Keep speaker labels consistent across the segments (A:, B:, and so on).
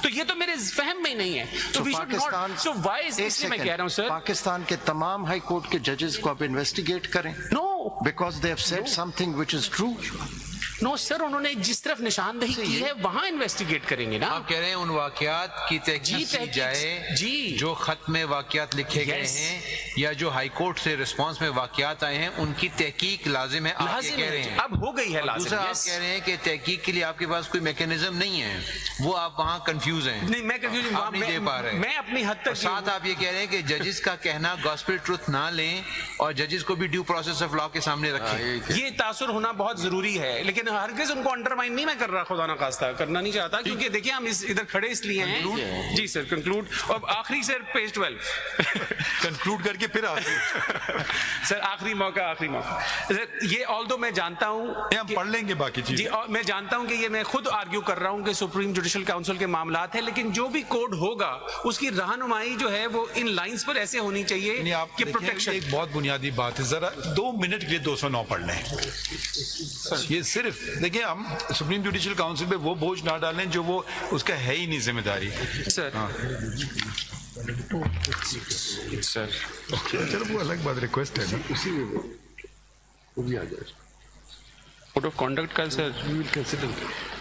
A: تو یہ تو میرے فہم میں ہی نہیں ہے. So we should not. So why is اس لیے میں کہہ رہا ہوں سر,
B: پاکستان کے تمام ہائی کورٹ کے ججز کو آپ انویسٹیگیٹ کریں.
A: no
B: Because they have said something which is true.
A: نو سر, انہوں نے جس طرف نشاندہی کی ہے وہاں انویسٹیگیٹ کریں گے نا.
C: آپ کہہ رہے ہیں ان واقعات کی تحقیق کی جائے جو خط میں واقعات لکھے گئے ہیں یا جو ہائی کورٹ سے رسپانس میں واقعات آئے ہیں ان کی تحقیق لازم ہے, آپ یہ کہہ رہے ہیں.
A: اب ہو گئی ہے لازم.
C: دوسرا آپ کہہ رہے ہیں کہ تحقیق کے لیے آپ کے پاس کوئی میکینزم نہیں ہے, وہ آپ وہاں کنفیوز ہیں.
A: نہیں, میں کنفیوژن
C: آپ نہیں دے پا رہے.
A: میں اپنی حد تک.
C: ساتھ آپ یہ کہہ رہے ہیں کہ ججز کا کہنا گاسپل ٹروتھ نہ لیں اور ججز کو بھی ڈیو پروسیس آف لا کے سامنے رکھیں.
A: یہ تاثر ہونا بہت ضروری ہے, لیکن ہرگز ان کو انڈرمائن نہیں میں کر رہا, خدا نخواستہ کرنا نہیں چاہتا, کیونکہ دیکھیں ہم ادھر کھڑے اس لیے ہیں. جی سر, کنکلوڈ. اور آخری سر پیج 12
D: کنکلوڈ کر کے پھر
A: سر آخری موقع سر, یہ آلدو میں جانتا ہوں
D: ہم پڑھ لیں گے باقی چیز.
A: جی, میں جانتا ہوں کہ یہ میں خود آرگیو کر رہا ہوں کہ سپریم جوڈیشل کاؤنسل کے معاملات ہیں, لیکن جو بھی کوڈ ہوگا اس کی رہنمائی جو ہے وہ ان لائنز پر ایسے ہونی چاہیے
D: آپ
A: کہ پروٹیکشن.
D: ایک بہت بنیادی بات ہے, ذرا 2 منٹ کے لیے 209 پڑھ لیں. یہ صرف دیکھیں, ہم سپریم جوڈیشل کاؤنسل پہ وہ بوجھ نہ ڈالیں جو وہ اس کا ہے ہی نہیں ذمہ داری.
A: سر سر
D: چلو وہ الگ بات, ریکویسٹ ہے نا.
A: کوڈ آف کانڈکٹ کا سر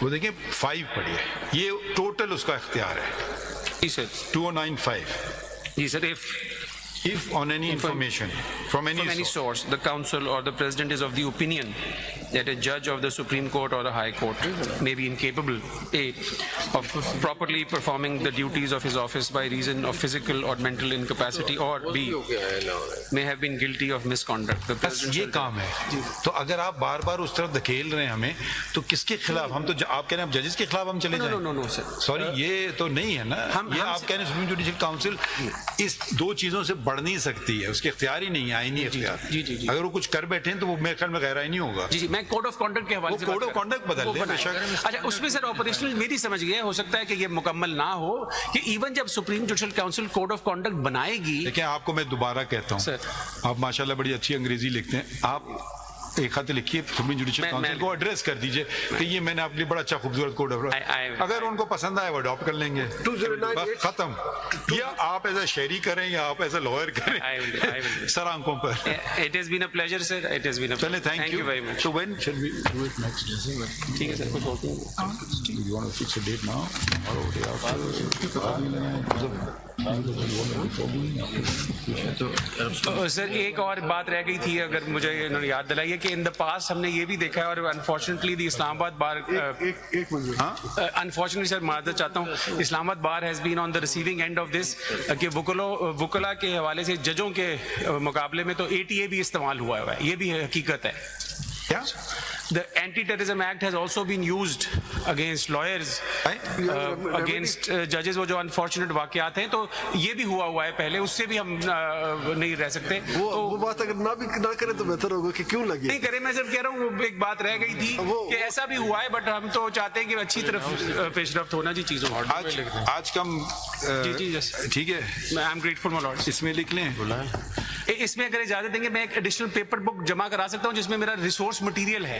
D: وہ دیکھیں 5 پڑھیے, یہ ٹوٹل اس کا اختیار ہے.
A: جی سر
D: 2095.
A: جی سر,
D: If on any information from any
A: source the council or the president is of the opinion that a judge of the Supreme Court or the High Court may be incapable A, of properly performing the duties of his office by reason of physical or mental incapacity, or B, may have been guilty of misconduct. The president
D: یہ کام ہے. تو اگر آپ بار بار اس طرف دھکیل رہے ہیں ہمیں, تو کس کے خلاف؟ ہم تو آپ کہہ رہے ہیں ججز کے خلاف ہم چلے جائیں.
A: no sir,
D: سوری, یہ تو نہیں ہے نا. یہ آپ کہہ رہے ہیں سپریم جوڈیشل کاؤنسل اس 2 چیزوں سے بڑھ نہیں سکتی ہے, اس کے اختیار ہی نہیں ہے, آئینی اختیار. اگر وہ کچھ کر بیٹھے ہیں تو وہ میرے خیال میں غیر آئینی ہوگا.
A: جی میں کوڈ آف کانڈکٹ کے حوالے سے
D: کوڈ آف کانڈکٹ بدل دیں بے شک.
A: اچھا, اس میں سر آپریشنل میری سمجھ گیا, ہو سکتا ہے کہ یہ مکمل نہ ہو, کہ ایون جب supreme judicial council code of conduct بنائے گی.
D: دیکھیں, آپ کو میں دوبارہ کہتا ہوں, آپ ماشاءاللہ بڑی اچھی انگریزی لکھتے ہیں, آپ ایک خط لکھیے سپریم جوڈیشل کاؤنسل کو ایڈریس کر دیجئے کہ یہ میں نے آپ کے لیے بڑا اچھا خوبصورت کوڈ آف, اگر ان کو پسند آئے وہ اڈاپٹ کر لیں گے, بس ختم. یا آپ ایز اے شہری کریں یا آپ ایز اے لائر کریں, سر آنکھوں پر.
A: It has been a pleasure sir, it has been a pleasure.
D: Thank you
A: very much.
D: So when shall we do it next?
A: ٹھیک ہے سر, کچھ اور
D: You want to fix a date now or day after?
A: سر ایک اور بات رہ گئی تھی, اگر مجھے یاد دلائیے, کہ ان دا پاسٹ ہم نے یہ بھی دیکھا ہے, اور انفارچونیٹلی دی اسلام آباد بار, انفارچونیٹلی سر معذرت چاہتا ہوں, Islamabad bar has been on the receiving end of this, کہ وکلا کے حوالے سے ججوں کے مقابلے میں تو ATA بھی استعمال ہوا ہے, یہ بھی حقیقت ہے.
D: کیا
A: The Anti-Terrorism Act has also been used against lawyers, against judges. وہ جو unfortunate واقعات ہیں, تو یہ بھی ہوا ہے پہلے, اس سے بھی ہم نہیں رہ سکتے.
E: وہ بات اگر نہ کریں تو بہتر ہوگا کہ کیوں لگے
A: نہیں کریں. میں صرف کہہ رہا ہوں, وہ ایک بات رہ گئی تھی کہ ایسا بھی ہوا ہے, بٹ ہم تو چاہتے ہیں کہ اچھی طرف پیش رفت ہونا جی چیزوں.
D: آج کم
A: جی ٹھیک ہے, I am grateful my lord.
D: اس میں لکھ لیں,
A: اس میں اگر اجازت دیں گے میں ایک ایڈیشنل پیپر بک جمع کرا سکتا ہوں جس میں میرا ریسورس مٹیریل ہے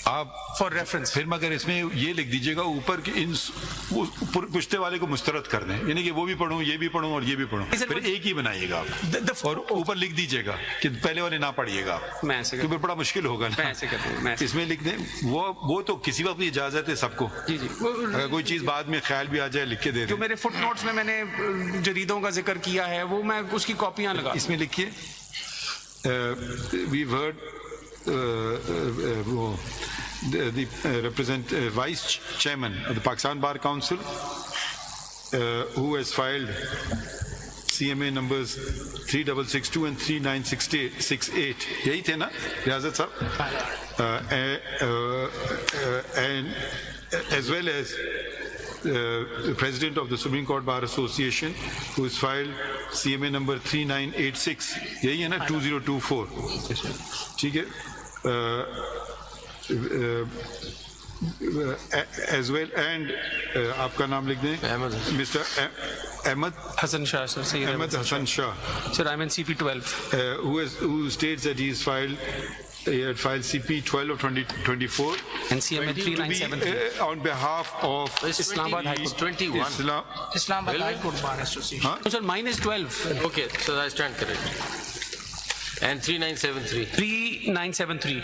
D: آپ
A: فار ریفرنس.
D: پھر مگر اس میں یہ لکھ دیجیے گا اوپر کہ ان پشتے والے کو مسترد کر دیں, یعنی کہ وہ بھی پڑھوں, یہ بھی پڑھوں اور یہ بھی پڑھوں, پھر ایک ہی بنائیے گا آپ, اور اوپر لکھ دیجیے گا کہ پہلے والے نہ پڑھیے گا, کیونکہ بڑا مشکل ہوگا نا. اس میں لکھ دیں, وہ تو کسی وقت اجازت ہے سب کو, اگر کوئی چیز بعد میں خیال بھی آ جائے لکھ کے دے دیں.
A: جو میرے فٹ نوٹس میں نے جریدوں کا ذکر کیا ہے وہ میں اس کی کاپیاں لگا.
D: اس میں لکھیے we've heard the vice chairman of the Pakistan Bar Council who has filed CMA numbers 3662 and 3968. یہی تھے نا ریاضت صاحب, and as well as the President of the Supreme Court Bar Association who has filed CMA number 3986. یہی ہے نا 2024. ٹھیک ہے, as well, and آپ کا نام لکھ دیں, mister Ahmed
A: Hasan Shah.
D: Ahmed Hasan Shah,
A: Sir, I'm in CP12.
D: who states that he has filed at file CP 12 of 2024
A: And CMA 3973.
D: on behalf of
A: Islamabad High Court.
F: 21.
A: Islamabad High Court Bar Association.
D: Huh?
A: No, sir, mine is 12.
F: Okay, so I stand corrected. And 3973.
A: 3973.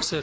A: Sir.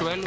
A: 12.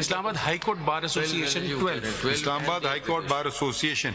A: Islamabad High Court Bar Association 12.
D: Islamabad High Court Bar Association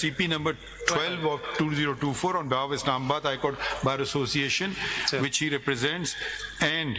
D: CP number 12 of 2024 on behalf of Islamabad High Court Bar Association,
A: Sir.
D: which he represents, and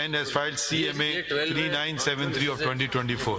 D: and has filed CMA 3973 of 2024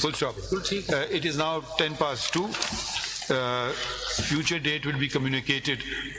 D: Full stop. It is now 10 past 2. Future date will be communicated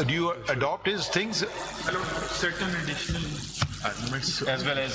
D: do you adopt his things
G: certain additional arguments as well as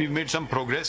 D: we made some progress